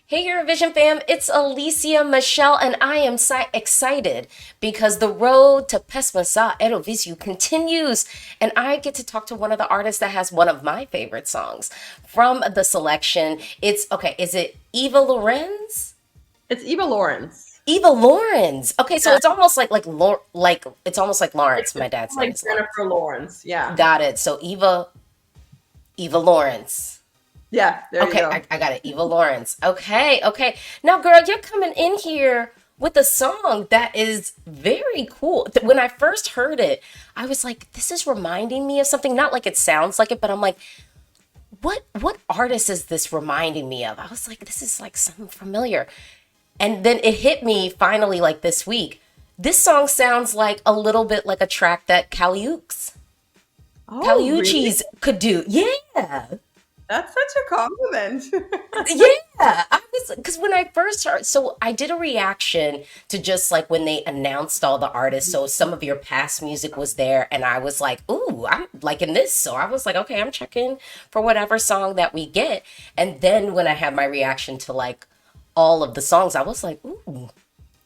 Hey Eurovision fam, it's Alesia Michelle, and I am excited because the road to Pesma Eurovisiju continues, and I get to talk to one of the artists that has one of my favorite songs from the selection. It's okay, is it Iva Lorens? It's Eva Lorens. Eva Lorens. Okay, so Yeah, it's almost like it's almost like it's Lawrence. just My dad's name like is Lawrence. Jennifer Lawrence. Yeah. Got it. So Eva Lawrence. Yeah, there you Okay, go. I got it. Eva Lorens. Okay, okay. Now, girl, you're coming in here with a song that is very cool. When I first heard it, I was like, this is reminding me of something. Not like it sounds like it, but I'm like, what artist is this reminding me of? I was like, this is like something familiar. And then it hit me finally like this week. This song sounds like a little bit like a track that Oh, really? Caliucci's could do. Yeah. That's such a compliment. Yeah, I was because when I first heard, so I did a reaction to just like when they announced all the artists. So some of your past music was there, and I was like, "Ooh, I'm liking this." So I was like, "Okay, I'm checking for whatever song that we get." And then when I had my reaction to like all of the songs, I was like, "Ooh,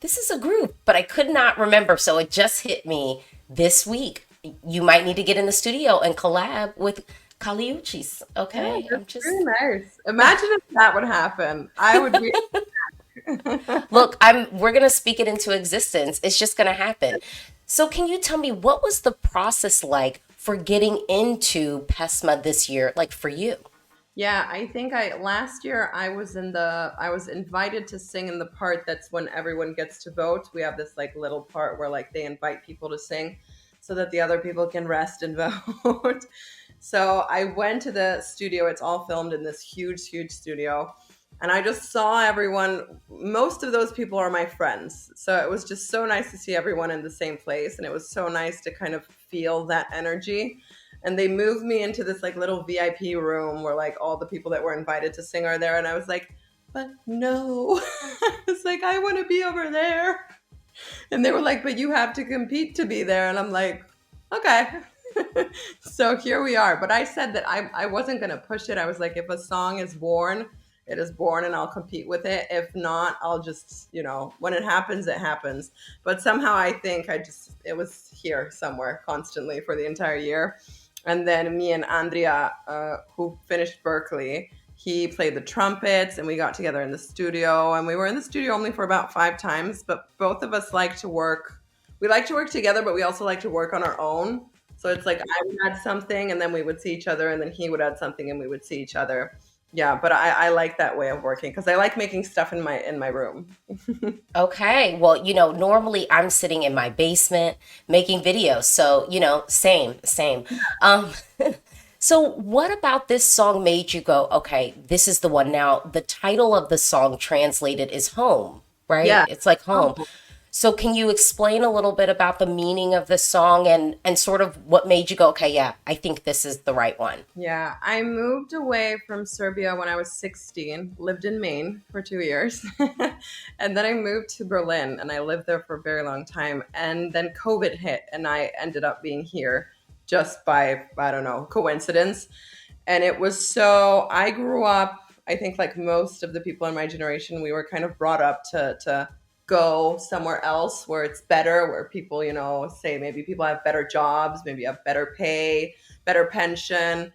this is a group," but I could not remember. So it just hit me this week. You might need to get in the studio and collab with Caliucci's. Yeah, Okay, that's I'm just really nice. Imagine if that would happen. I would be. Look, we're going to speak it into existence. It's just going to happen. So can you tell me what was the process like for getting into PESMA this year, like for you? Yeah, I think I last year I was invited to sing in the part that's when everyone gets to vote. We have this like little part where like they invite people to sing so that the other people can rest and vote. So I went to the studio. It's all filmed in this huge studio. And I just saw everyone. Most of those people are my friends. So it was just so nice to see everyone in the same place. And it was so nice to kind of feel that energy. And they moved me into this like little VIP room where like all the people that were invited to sing are there. And I was like, but no. It's like, I want to be over there. And they were like, but you have to compete to be there. And I'm like, okay. So here we are. But I said that I wasn't going to push it. I was like, if a song is born, it is born and I'll compete with it. If not, I'll just, when it happens, it happens. But somehow I think it was here somewhere constantly for the entire year. And then me and Andrea, who finished Berkeley, he played the trumpets and we got together in the studio, and we were in the studio only for about 5 times, but both of us like to work. We like to work together, but we also like to work on our own. So it's like I would add something and then we would see each other, and then he would add something and we would see each other. Yeah, but I like that way of working because I like making stuff in my room. Okay, well, normally I'm sitting in my basement making videos. So, same. Um, so what about this song made you go, okay, this is the one? Now, the title of the song translated is home, right? Yeah. It's like home. So can you explain a little bit about the meaning of this song and sort of what made you go, okay, yeah, I think this is the right one? Yeah, I moved away from Serbia when I was 16, lived in Maine for 2 years. And then I moved to Berlin and I lived there for a very long time. And then COVID hit and I ended up being here just by, I don't know, coincidence. And it was so, I grew up, I think like most of the people in my generation, we were kind of brought up to go somewhere else where it's better, where people, say maybe people have better jobs, maybe have better pay, better pension.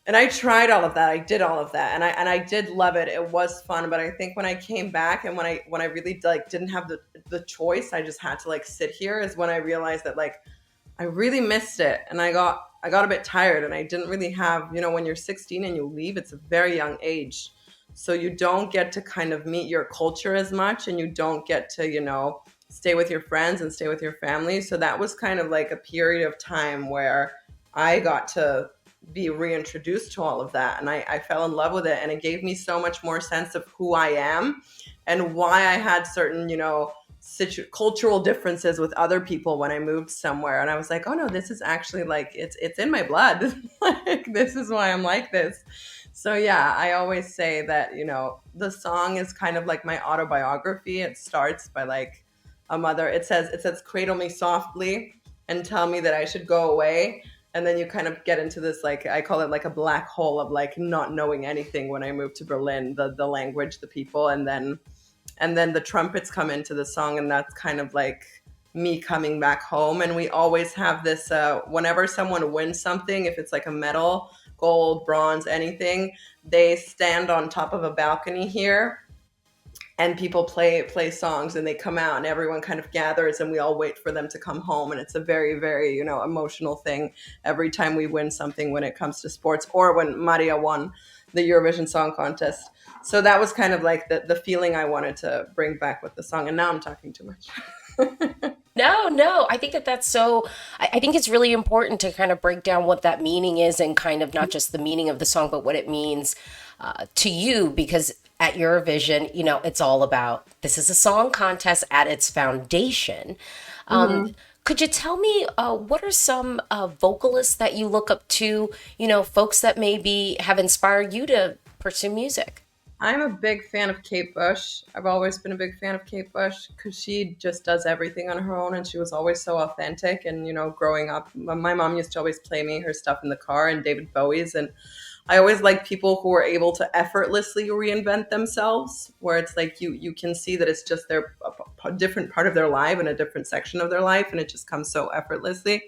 And I tried all of that. I did all of that, and I did love it. It was fun, but I think when I came back and when I really like didn't have the choice, I just had to like sit here, is when I realized that like I really missed it, and I got a bit tired, and I didn't really have, when you're 16 and you leave, it's a very young age. So you don't get to kind of meet your culture as much, and you don't get to, stay with your friends and stay with your family. So that was kind of like a period of time where I got to be reintroduced to all of that, and I fell in love with it, and it gave me so much more sense of who I am and why I had certain, cultural differences with other people when I moved somewhere. And I was like, oh no, this is actually like it's in my blood. Like this is why I'm like this. So yeah, I always say that, the song is kind of like my autobiography. It starts by like a mother. It says cradle me softly and tell me that I should go away. And then you kind of get into this, like, I call it like a black hole of like not knowing anything when I moved to Berlin, the language, the people, and then the trumpets come into the song, and that's kind of like me coming back home. And we always have this, whenever someone wins something, if it's like a medal, gold, bronze, anything, they stand on top of a balcony here, and people play songs, and they come out, and everyone kind of gathers, and we all wait for them to come home. And it's a very, very, emotional thing every time we win something when it comes to sports, or when Maria won the Eurovision Song Contest. So that was kind of like the feeling I wanted to bring back with the song. And now I'm talking too much. No, no, I think that that's so. I think it's really important to kind of break down what that meaning is and kind of not just the meaning of the song, but what it means to you. Because at Eurovision, it's all about this is a song contest at its foundation. Um, Mhm. could you tell me what are some vocalists that you look up to, folks that maybe have inspired you to pursue music? I'm a big fan of Kate Bush. I've always been a big fan of Kate Bush because she just does everything on her own, and she was always so authentic. And, growing up, my mom used to always play me her stuff in the car, and David Bowie's. And I always like people who are able to effortlessly reinvent themselves, where it's like you can see that it's just their a different part of their life and a different section of their life, and it just comes so effortlessly.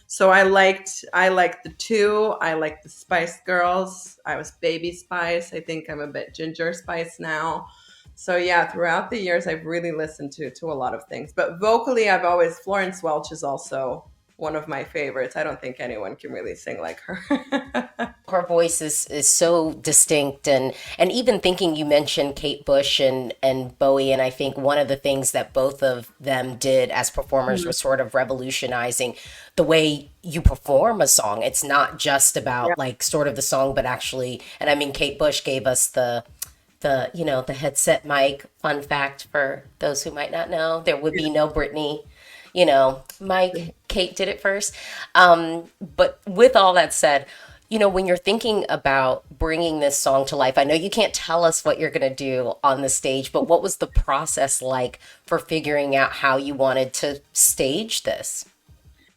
So I liked the two. I liked the Spice Girls. I was Baby Spice. I think I'm a bit Ginger Spice now. So yeah, throughout the years, I've really listened to a lot of things. But vocally, I've always Florence Welch is also one of my favorites. I don't think anyone can really sing like her. Her voice is so distinct, and even thinking you mentioned Kate Bush and Bowie, and I think one of the things that both of them did as performers was sort of revolutionizing the way you perform a song. It's not just Yeah. about like sort of the song, but actually, and I mean Kate Bush gave us the headset mic. Fun fact for those who might not know, there would be no Britney, Mike. Kate did it first. But with all that said, when you're thinking about bringing this song to life, I know you can't tell us what you're going to do on the stage, but what was the process like for figuring out how you wanted to stage this?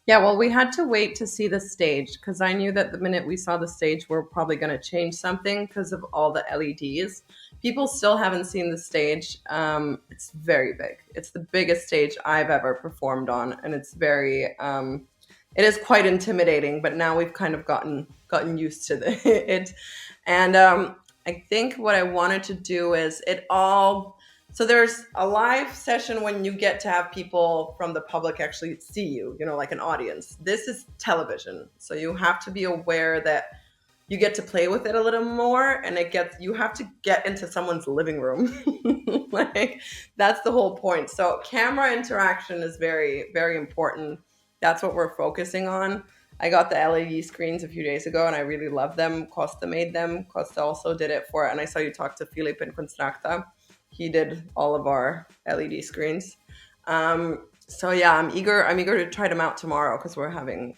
Yeah, well, we had to wait to see the stage because I knew that the minute we saw the stage, we're probably going to change something because of all the LEDs. People still haven't seen the stage. It's very big. It's the biggest stage I've ever performed on, and it is quite intimidating. But now we've kind of gotten used to it, and I think what I wanted to do is it all. So there's a live session when you get to have people from the public actually see you, like an audience. This is television. So you have to be aware that you get to play with it a little more, and you have to get into someone's living room. Like, that's the whole point. So camera interaction is very, very important. That's what we're focusing on. I got the LED screens a few days ago, and I really love them. Costa made them. Costa also did it for, and I saw you talk to Filip in Constructa. He did all of our LED screens. So yeah, I'm eager. I'm eager to try them out tomorrow because we're having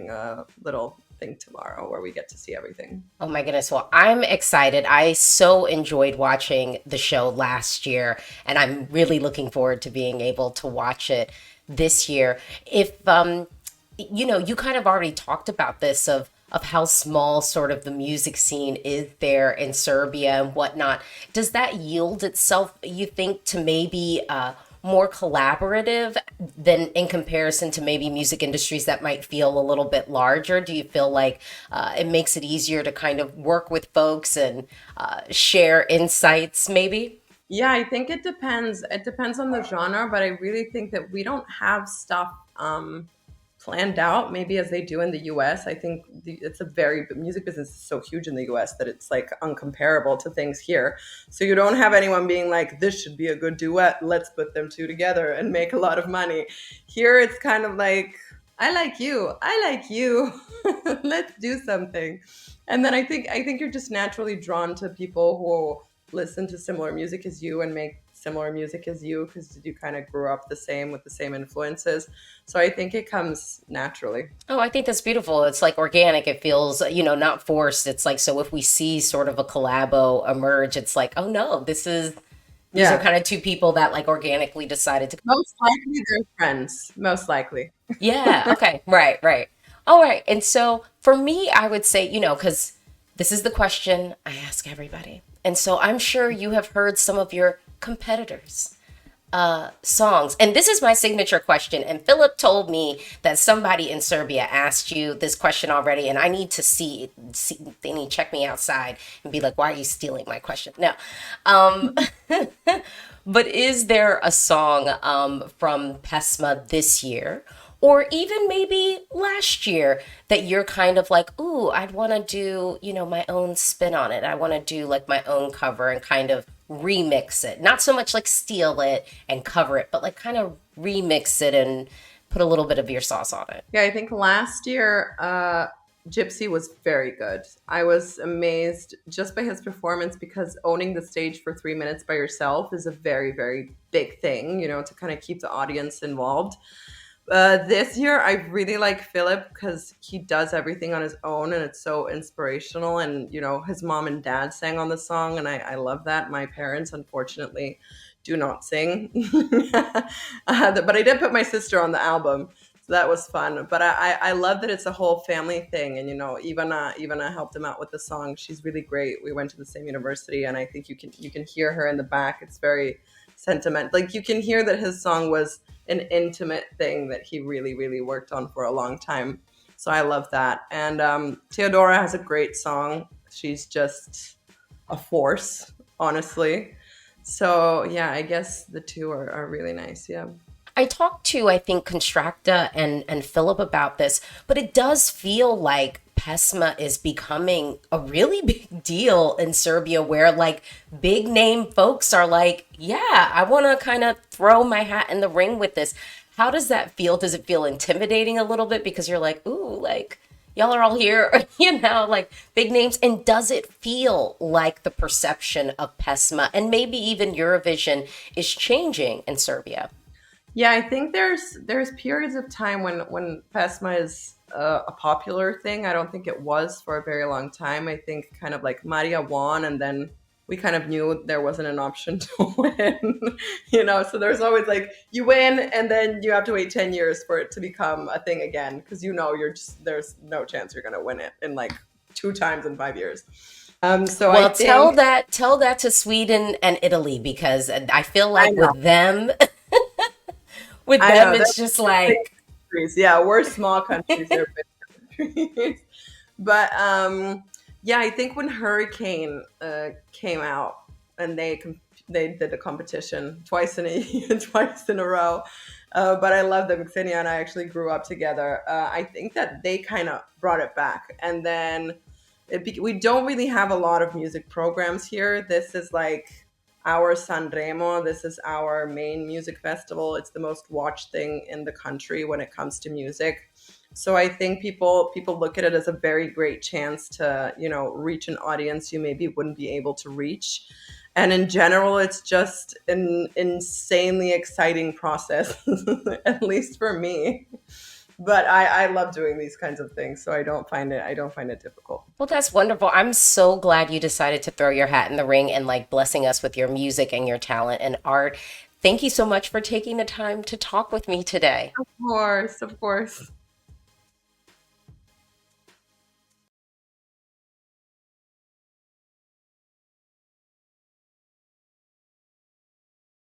a little thing tomorrow where we get to see everything. Oh my goodness. Well, I'm excited. I so enjoyed watching the show last year, and I'm really looking forward to being able to watch it this year. If you kind of already talked about this of how small sort of the music scene is there in Serbia and whatnot. Does that yield itself, you think, to maybe more collaborative than in comparison to maybe music industries that might feel a little bit larger? Do you feel like it makes it easier to kind of work with folks and share insights, maybe? Yeah, I think it depends. It depends on the genre, but I really think that we don't have stuff planned out maybe as they do in the US. I think it's a very music business is so huge in the US that it's like uncomparable to things here. So you don't have anyone being like, this should be a good duet. Let's put them two together and make a lot of money. Here it's kind of like, I like you. I like you. Let's do something. And then I think you're just naturally drawn to people who listen to similar music as you and make similar music as you because you kind of grew up the same with the same influences. So I think it comes naturally. Oh, I think that's beautiful. It's like organic. It feels, not forced. It's like, so if we see sort of a collabo emerge, it's like, oh no, these are Yeah. kind of two people that like organically decided to. Most likely they're friends. Most likely. Yeah. Okay. Right. Right. All right. And so for me, I would say, because this is the question I ask everybody. And so I'm sure you have heard some of your competitors' songs. And this is my signature question. And Philip told me that somebody in Serbia asked you this question already. And I need to they need to check me outside and be like, why are you stealing my question? No. Um, but is there a song from Pesma this year? Or even maybe last year that you're kind of like, ooh, I'd want to do, my own spin on it. I want to do like my own cover and kind of remix it. Not so much like steal it and cover it, but like kind of remix it and put a little bit of your sauce on it. Yeah, I think last year, Gypsy was very good. I was amazed just by his performance because owning the stage for 3 minutes by yourself is a very, very big thing, to kind of keep the audience involved. This year, I really like Philip because he does everything on his own and it's so inspirational. And, his mom and dad sang on the song, and I love that. My parents, unfortunately, do not sing. But I did put my sister on the album. So that was fun. But I love that it's a whole family thing. And, Ivana helped him out with the song. She's really great. We went to the same university, and I think you can hear her in the back. It's very sentiment. Like you can hear that his song was an intimate thing that he really, really worked on for a long time. So I love that. And Theodora has a great song. She's just a force, honestly. So yeah, I guess the two are really nice. Yeah. I talked to, I think, Constracta and Philip about this, but it does feel like Pesma is becoming a really big deal in Serbia where like big name folks are like, yeah, I want to kind of throw my hat in the ring with this. How does that feel? Does it feel intimidating a little bit because you're like, ooh, like y'all are all here, like big names? And does it feel like the perception of Pesma and maybe even Eurovision is changing in Serbia? Yeah, I think there's periods of time when Pesma is a popular thing. I don't think it was for a very long time. I think kind of like Maria won, and then we kind of knew there wasn't an option to win. So there's always like you win, and then you have to wait 10 years for it to become a thing again because you're just there's no chance you're gonna win it in like 2 times in 5 years. So I Well, tell think that to Sweden and Italy because I feel I like know, with I them know. it's just Big like countries. Yeah, we're small countries. They're big countries. But yeah, I think when Hurricane came out and they did the competition twice in twice in a row. But I love them. Xenia and I actually grew up together. I think that they kind of brought it back, and then we don't really have a lot of music programs here. This is like our Sanremo. This is our main music festival. It's the most watched thing in the country when it comes to music. So I think people look at it as a very great chance to, reach an audience you maybe wouldn't be able to reach. And in general, it's just an insanely exciting process, at least for me. But I love doing these kinds of things, so I don't find it difficult. well, that's wonderful. I'm so glad you decided to throw your hat in the ring and like blessing us with your music and your talent and art. Thank you so much for taking the time to talk with me today. Of course, of course.